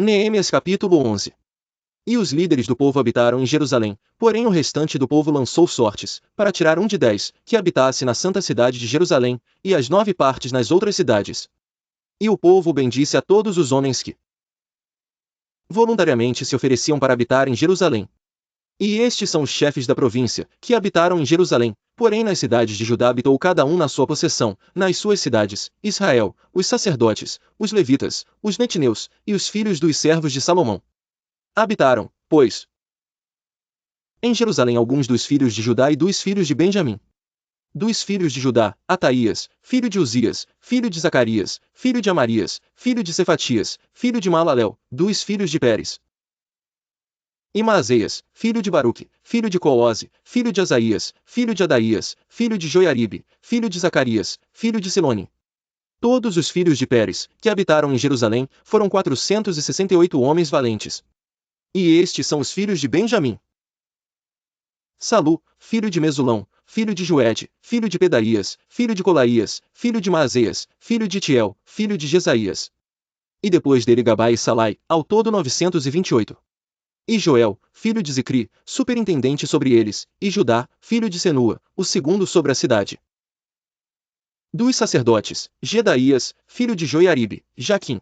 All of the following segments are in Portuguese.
Neemias capítulo 11. E os líderes do povo habitaram em Jerusalém, porém o restante do povo lançou sortes, para tirar um de 10, que habitasse na santa cidade de Jerusalém, e as 9 partes nas outras cidades. E o povo bendisse a todos os homens que voluntariamente se ofereciam para habitar em Jerusalém. E estes são os chefes da província, que habitaram em Jerusalém, porém nas cidades de Judá habitou cada um na sua possessão, nas suas cidades, Israel, os sacerdotes, os levitas, os netineus, e os filhos dos servos de Salomão. Habitaram, pois, em Jerusalém alguns dos filhos de Judá e dos filhos de Benjamim. Dos filhos de Judá, Ataías, filho de Uzias, filho de Zacarias, filho de Amarias, filho de Cefatias, filho de Malalel, dos filhos de Pérez. E Maazéias, filho de Baruque, filho de Coose, filho de Asaías, filho de Adaías, filho de Joiaribe, filho de Zacarias, filho de Silone. Todos os filhos de Pérez, que habitaram em Jerusalém, foram 468 homens valentes. E estes são os filhos de Benjamim: Salu, filho de Mesulão, filho de Joede, filho de Pedaías, filho de Colaías, filho de Maazéias, filho de Tiel, filho de Jesaías. E depois dele Gabai e Salai, ao todo 928. E Joel, filho de Zicri, superintendente sobre eles, e Judá, filho de Senua, o segundo sobre a cidade. Dos sacerdotes, Gedaías, filho de Joiaribe, Jaquim.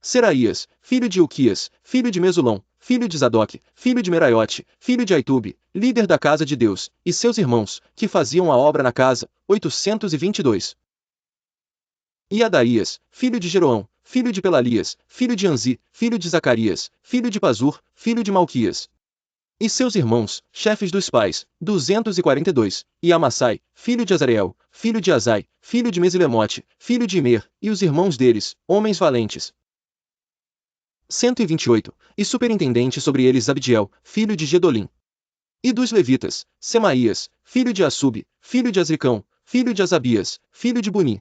Seraías, filho de Uquias, filho de Mesulão, filho de Zadoc, filho de Meraiote, filho de Aitube, líder da casa de Deus, e seus irmãos, que faziam a obra na casa, 822. E Adaías, filho de Jeroão, filho de Pelalias, filho de Anzi, filho de Zacarias, filho de Pazur, filho de Malquias. E seus irmãos, chefes dos pais, 242, e Amassai, filho de Azareel, filho de Azai, filho de Mesilemote, filho de Imer, e os irmãos deles, homens valentes. 128, e superintendente sobre eles Abdiel, filho de Gedolim. E dos levitas, Semaías, filho de Assub, filho de Azricão, filho de Asabias, filho de Buni.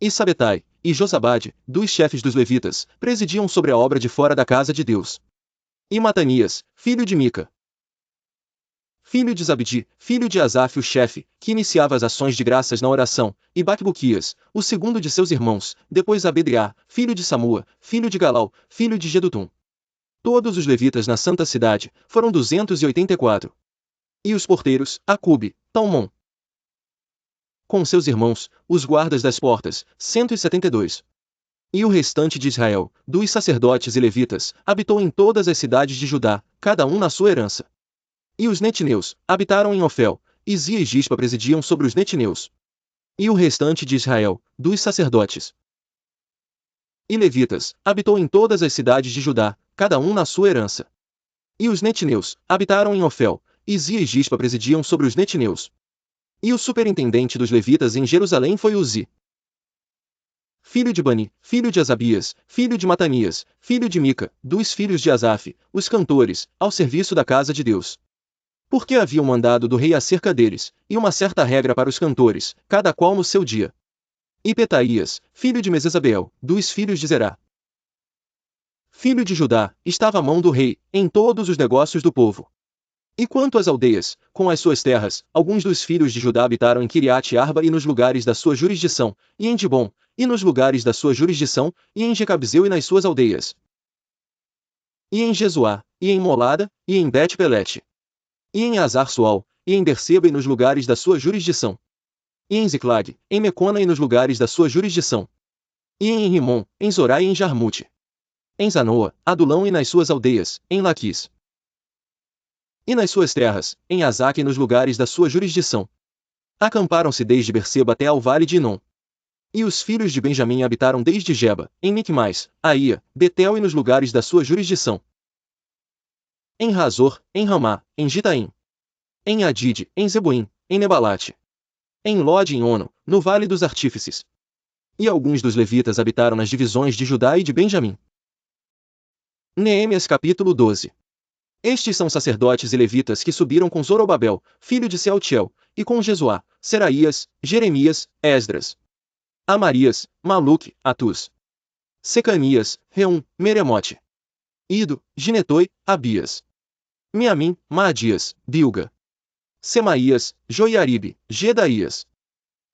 E Sabetai, e Josabade, dos chefes dos levitas, presidiam sobre a obra de fora da casa de Deus. E Matanias, filho de Mica, filho de Zabdi, filho de Asaf o chefe, que iniciava as ações de graças na oração, e Bacbuquias, o segundo de seus irmãos, depois Abedriá, filho de Samua, filho de Galau, filho de Gedutum. Todos os levitas na santa cidade, foram 284. E os porteiros, Acube, Talmon, com seus irmãos, os guardas das portas, 172. E o restante de Israel, dos sacerdotes e levitas, habitou em todas as cidades de Judá, cada um na sua herança. E os netineus, habitaram em Ofel, e Zia e Gispa presidiam sobre os netineus. E o restante de Israel, dos sacerdotes e levitas, habitou em todas as cidades de Judá, cada um na sua herança. E os netineus, habitaram em Ofel, e Zia e Gispa presidiam sobre os netineus. E o superintendente dos levitas em Jerusalém foi Uzi, filho de Bani, filho de Asabias, filho de Matanias, filho de Mica, dos filhos de Asaf, os cantores, ao serviço da casa de Deus. Porque havia um mandado do rei acerca deles, e uma certa regra para os cantores, cada qual no seu dia. E Petaías, filho de Mesesabeel, dos filhos de Zerá, filho de Judá, estava à mão do rei, em todos os negócios do povo. E quanto às aldeias, com as suas terras, alguns dos filhos de Judá habitaram em Kiriate Arba e nos lugares da sua jurisdição, e em Dibom, e nos lugares da sua jurisdição, e em Jecabzeu e nas suas aldeias, e em Jesuá, e em Molada, e em Bet-Pelete, e em Azar-Sual, e em Berseba e nos lugares da sua jurisdição, e em Ziclag, em Mecona e nos lugares da sua jurisdição, e em Rimon, em Zorá e em Jarmute, em Zanoa, Adulão e nas suas aldeias, em Laquis, e nas suas terras, em Azaque e nos lugares da sua jurisdição. Acamparam-se desde Berseba até ao vale de Inom. E os filhos de Benjamim habitaram desde Geba, em Micmais, Aia, Betel e nos lugares da sua jurisdição, em Razor, em Ramá, em Gitaim, em Adide, em Zeboim, em Nebalate, em Lode e em Ono, no vale dos artífices. E alguns dos levitas habitaram nas divisões de Judá e de Benjamim. Neemias capítulo 12. Estes são sacerdotes e levitas que subiram com Zorobabel, filho de Sealtiel, e com Jesuá, Seraías, Jeremias, Esdras, Amarias, Maluque, Atus, Secanias, Reum, Meremote, Ido, Ginetoi, Abias, Miamim, Maadias, Bilga, Semaías, Joiaribe, Gedaías,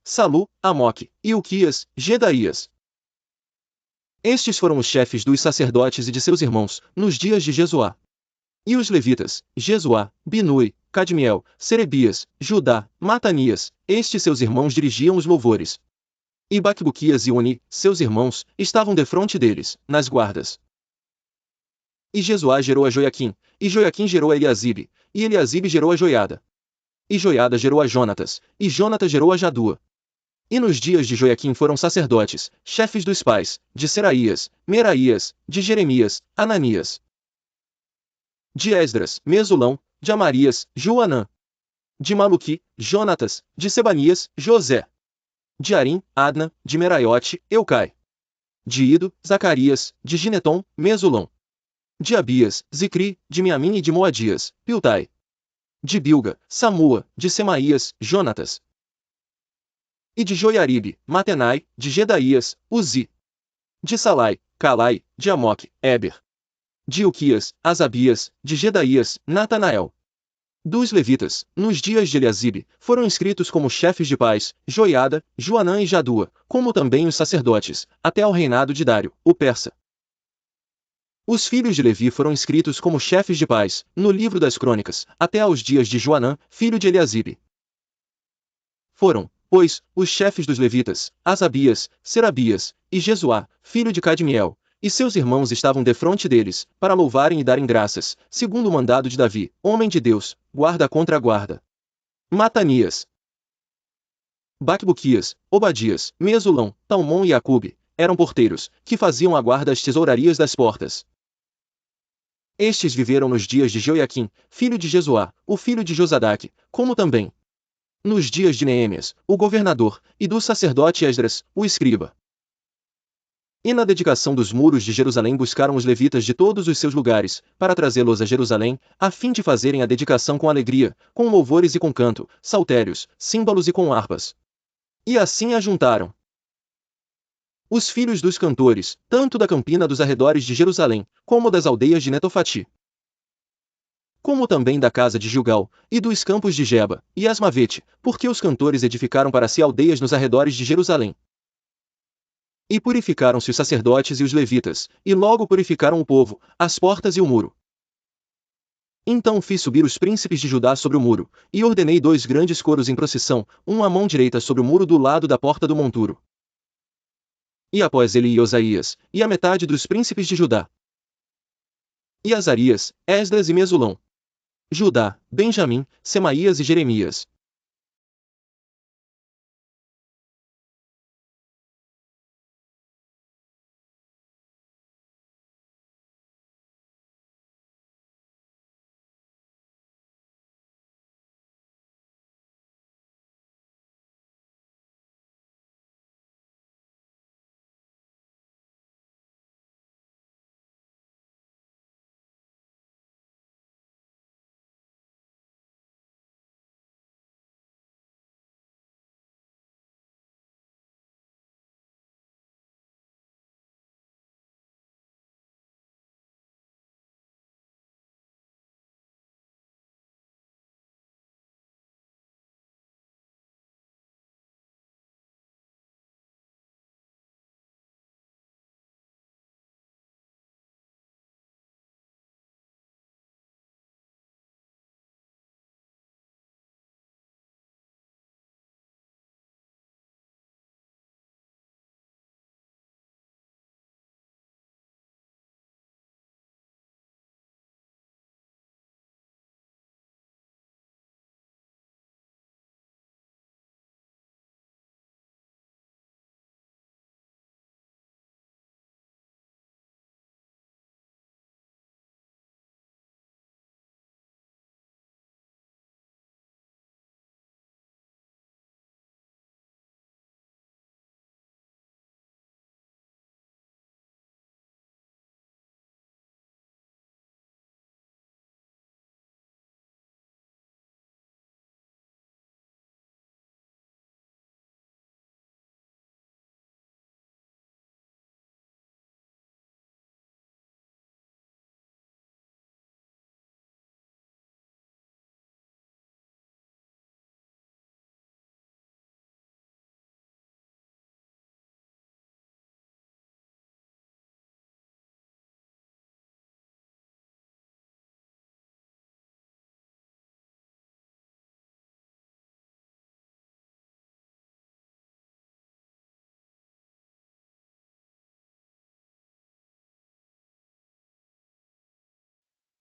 Salu, Amoque, Ilquias, Gedaías, Estes foram os chefes dos sacerdotes e de seus irmãos, nos dias de Jesuá. E os levitas, Jesuá, Binui, Cadmiel, Serebias, Judá, Matanias, estes seus irmãos dirigiam os louvores. E Baquebuquias e Uni, seus irmãos, estavam defronte deles, nas guardas. E Jesuá gerou a Joiaquim, e Joiaquim gerou a Eliasibe, e Eliasibe gerou a Joiada. E Joiada gerou a Jonatas, e Jonatas gerou a Jadua. E nos dias de Joiaquim foram sacerdotes, chefes dos pais, de Seraías, Meraías, de Jeremias, Ananias, de Esdras, Mesulão, de Amarias, Joanã, de Maluqui, Jonatas, de Sebanias, José, de Arim, Adna, de Meraiote, Eucai, de Ido, Zacarias, de Gineton, Mesulão, de Abias, Zicri, de Miamim e de Moadias, Piltai, de Bilga, Samua, de Semaías, Jonatas, e de Joiaribe, Matenai, de Gedaías, Uzi, de Salai, Calai, de Amoque, Eber, de Uquias, Asabias, de Gedaías, Natanael. Dos levitas, nos dias de Eliasibe, foram inscritos como chefes de pais, Joiada, Joanã e Jadua, como também os sacerdotes, até ao reinado de Dário, o persa. Os filhos de Levi foram inscritos como chefes de pais, no livro das crônicas, até aos dias de Joanã, filho de Eliasibe. Foram, pois, os chefes dos levitas, Asabias, Serabias, e Jesuá, filho de Cadmiel, e seus irmãos estavam defronte deles, para louvarem e darem graças, segundo o mandado de Davi, homem de Deus, guarda contra a guarda. Matanias, Baquebuquias, Obadias, Mesulão, Talmon e Acube, eram porteiros, que faziam a guarda às tesourarias das portas. Estes viveram nos dias de Joiaquim, filho de Jesuá, o filho de Josadaque, como também nos dias de Neemias, o governador, e do sacerdote Esdras, o escriba. E na dedicação dos muros de Jerusalém buscaram os levitas de todos os seus lugares, para trazê-los a Jerusalém, a fim de fazerem a dedicação com alegria, com louvores e com canto, saltérios, símbolos e com harpas. E assim ajuntaram os filhos dos cantores, tanto da campina dos arredores de Jerusalém, como das aldeias de Netofati, como também da casa de Gilgal, e dos campos de Geba, e Asmavete, porque os cantores edificaram para si aldeias nos arredores de Jerusalém. E purificaram-se os sacerdotes e os levitas, e logo purificaram o povo, as portas e o muro. Então fiz subir os príncipes de Judá sobre o muro, e ordenei 2 grandes coros em procissão, um à mão direita sobre o muro do lado da porta do monturo. E após ele ia Osaías, e a metade dos príncipes de Judá, e Azarias, Esdras e Mesulão, Judá, Benjamim, Semaías e Jeremias.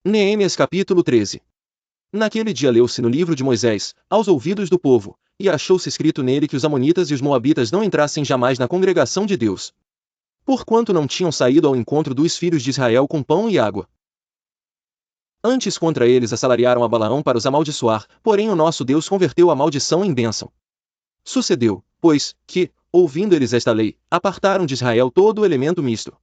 Neemias capítulo 13. Naquele dia leu-se no livro de Moisés, aos ouvidos do povo, e achou-se escrito nele que os amonitas e os moabitas não entrassem jamais na congregação de Deus, porquanto não tinham saído ao encontro dos filhos de Israel com pão e água. Antes contra eles assalariaram a Balaão para os amaldiçoar, porém o nosso Deus converteu a maldição em bênção. Sucedeu, pois, que, ouvindo eles esta lei, apartaram de Israel todo o elemento misto.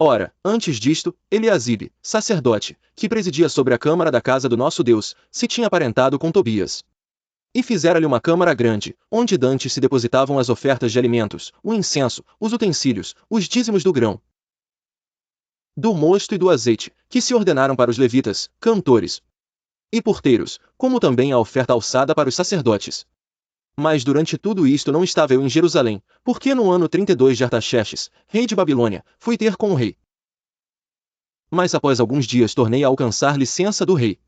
Ora, antes disto, Eliasibe, sacerdote, que presidia sobre a câmara da casa do nosso Deus, se tinha aparentado com Tobias. E fizera-lhe uma câmara grande, onde dantes se depositavam as ofertas de alimentos, o incenso, os utensílios, os dízimos do grão, do mosto e do azeite, que se ordenaram para os levitas, cantores e porteiros, como também a oferta alçada para os sacerdotes. Mas durante tudo isto não estava eu em Jerusalém, porque no ano 32 de Artaxerxes, rei de Babilônia, fui ter com o rei. Mas após alguns dias tornei a alcançar licença do rei.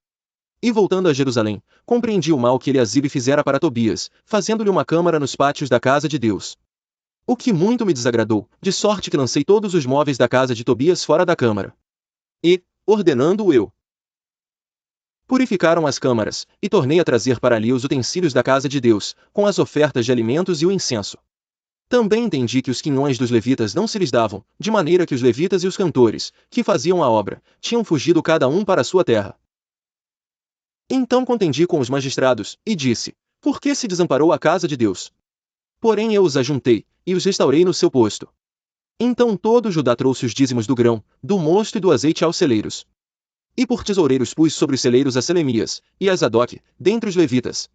E voltando a Jerusalém, compreendi o mal que Eliasibe fizera para Tobias, fazendo-lhe uma câmara nos pátios da casa de Deus. O que muito me desagradou, de sorte que lancei todos os móveis da casa de Tobias fora da câmara. E, ordenando eu, purificaram as câmaras, e tornei a trazer para ali os utensílios da casa de Deus, com as ofertas de alimentos e o incenso. Também entendi que os quinhões dos levitas não se lhes davam, de maneira que os levitas e os cantores, que faziam a obra, tinham fugido cada um para a sua terra. Então contendi com os magistrados, e disse: por que se desamparou a casa de Deus? Porém eu os ajuntei, e os restaurei no seu posto. Então todo Judá trouxe os dízimos do grão, do mosto e do azeite aos celeiros. E por tesoureiros pus sobre os celeiros a Selemias, e a Zadok, dentre os levitas.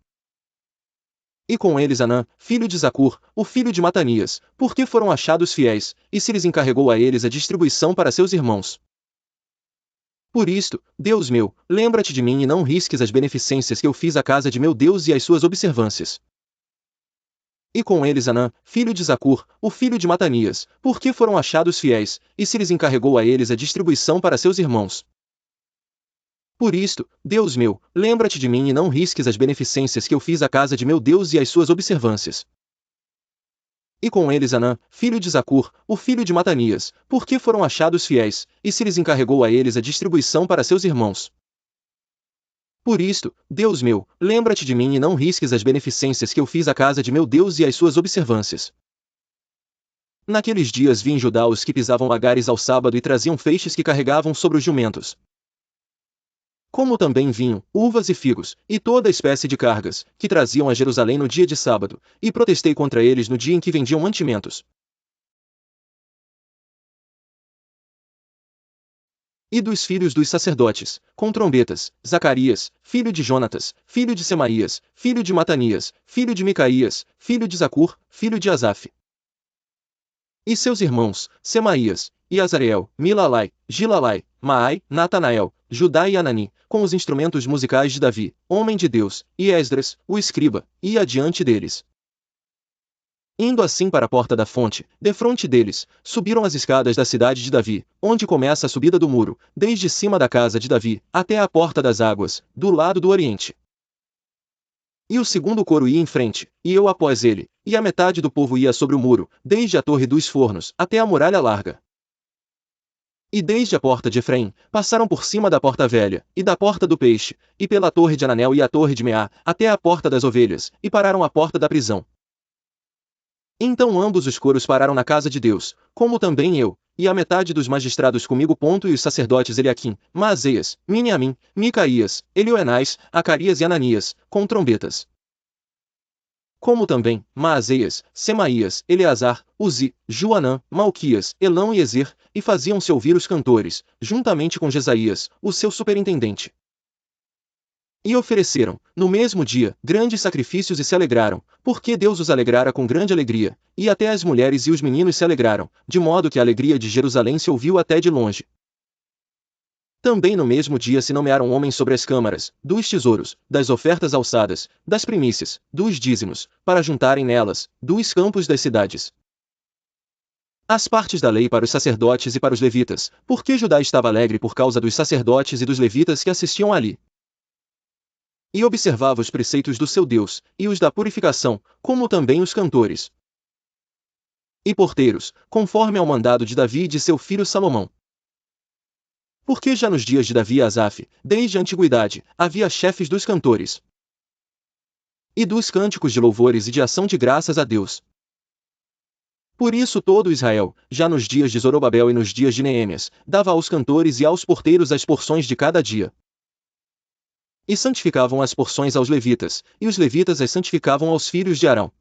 E com eles Anã, filho de Zacur, o filho de Matanias, porque foram achados fiéis, e se lhes encarregou a eles a distribuição para seus irmãos. Por isto, Deus meu, lembra-te de mim e não risques as beneficências que eu fiz à casa de meu Deus e as suas observâncias. E com eles Anã, filho de Zacur, o filho de Matanias, porque foram achados fiéis, e se lhes encarregou a eles a distribuição para seus irmãos. Por isto, Deus meu, lembra-te de mim e não risques as beneficências que eu fiz à casa de meu Deus e as suas observâncias. E com eles Anã, filho de Zacur, o filho de Matanias, porque foram achados fiéis, e se lhes encarregou a eles a distribuição para seus irmãos. Por isto, Deus meu, lembra-te de mim e não risques as beneficências que eu fiz à casa de meu Deus e as suas observâncias. Naqueles dias vi em Judá os que pisavam lagares ao sábado e traziam feixes que carregavam sobre os jumentos. Como também vinho, uvas e figos, e toda espécie de cargas, que traziam a Jerusalém no dia de sábado, e protestei contra eles no dia em que vendiam mantimentos. E dos filhos dos sacerdotes, com trombetas, Zacarias, filho de Jonatas, filho de Semaías, filho de Matanias, filho de Micaías, filho de Zacur, filho de Asaf. E seus irmãos, Semaías, e Azareel, Milalai, Gilalai, Maai, Natanael, Judá e Anani, com os instrumentos musicais de Davi, homem de Deus, e Esdras, o escriba, ia adiante deles. Indo assim para a porta da fonte, defronte deles, subiram as escadas da cidade de Davi, onde começa a subida do muro, desde cima da casa de Davi, até a porta das águas, do lado do oriente. E o segundo coro ia em frente, e eu após ele, e a metade do povo ia sobre o muro, desde a torre dos fornos, até a muralha larga. E desde a porta de Efraim, passaram por cima da porta velha, e da porta do peixe, e pela torre de Ananel e a torre de Meá, até a porta das ovelhas, e pararam à porta da prisão. Então ambos os coros pararam na casa de Deus, como também eu, e a metade dos magistrados comigo. E os sacerdotes Eliaquim, Maazéias, Miniamim, Micaías, Elioenais, Acarias e Ananias, com trombetas. Como também, Maazéias, Semaías, Eleazar, Uzi, Joanã, Malquias, Elão e Ezer, e faziam-se ouvir os cantores, juntamente com Jesaías, o seu superintendente. E ofereceram, no mesmo dia, grandes sacrifícios e se alegraram, porque Deus os alegrara com grande alegria, e até as mulheres e os meninos se alegraram, de modo que a alegria de Jerusalém se ouviu até de longe. Também no mesmo dia se nomearam homens sobre as câmaras, dos tesouros, das ofertas alçadas, das primícias, dos dízimos, para juntarem nelas, dos campos das cidades, as partes da lei para os sacerdotes e para os levitas, porque Judá estava alegre por causa dos sacerdotes e dos levitas que assistiam ali. E observava os preceitos do seu Deus, e os da purificação, como também os cantores e porteiros, conforme ao mandado de Davi e de seu filho Salomão. Porque já nos dias de Davi e Asaf, desde a antiguidade, havia chefes dos cantores e dos cânticos de louvores e de ação de graças a Deus. Por isso todo Israel, já nos dias de Zorobabel e nos dias de Neemias, dava aos cantores e aos porteiros as porções de cada dia. E santificavam as porções aos levitas, e os levitas as santificavam aos filhos de Arão.